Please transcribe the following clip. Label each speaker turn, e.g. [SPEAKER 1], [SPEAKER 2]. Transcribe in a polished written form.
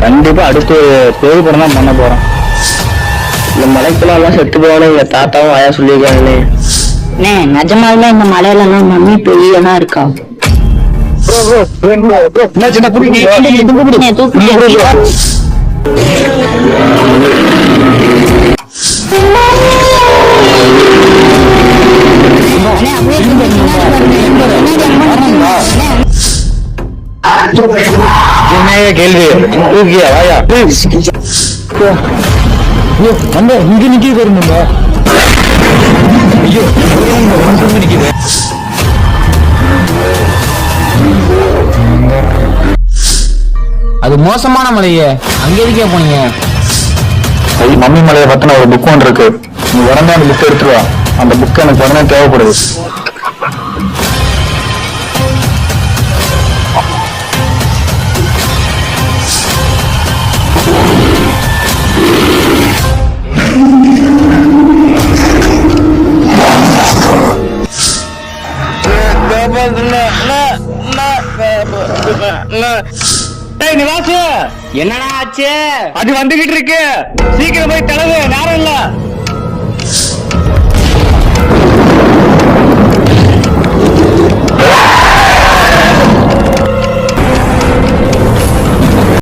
[SPEAKER 1] கண்டிப்பா அடுத்து பேய் படம் தான் பண்ண போறோம்.
[SPEAKER 2] இந்த மலைக்குள்ள எல்லாம் செத்து போவானே எங்க தாத்தாவும் ஆயா சொல்லியிருக்காங்களே.
[SPEAKER 3] நிஜமாலுமே இந்த மலையில எல்லாம் மம்மி பெரியெல்லாம் இருக்கா?
[SPEAKER 1] என்ன சின்ன கேள்வி தூக்கியா வாயா அந்த இங்க நிக்க வருங்க. ஐயோ நிக்குது.
[SPEAKER 4] அது மோசமான மலையே, அங்க எதுக்கே போனீங்க?
[SPEAKER 1] மம்மி மலையை பத்தின ஒரு புக் ஒன்று இருக்கு, நீ உடனே அந்த புக் எடுத்துருவா. அந்த புக் எனக்கு உடனே தேவைப்படுது.
[SPEAKER 2] என்னடா ஆச்சு?
[SPEAKER 1] அது வந்துகிட்டு இருக்கு, சீக்கிரம் போய் தளவு, நேரம் இல்ல.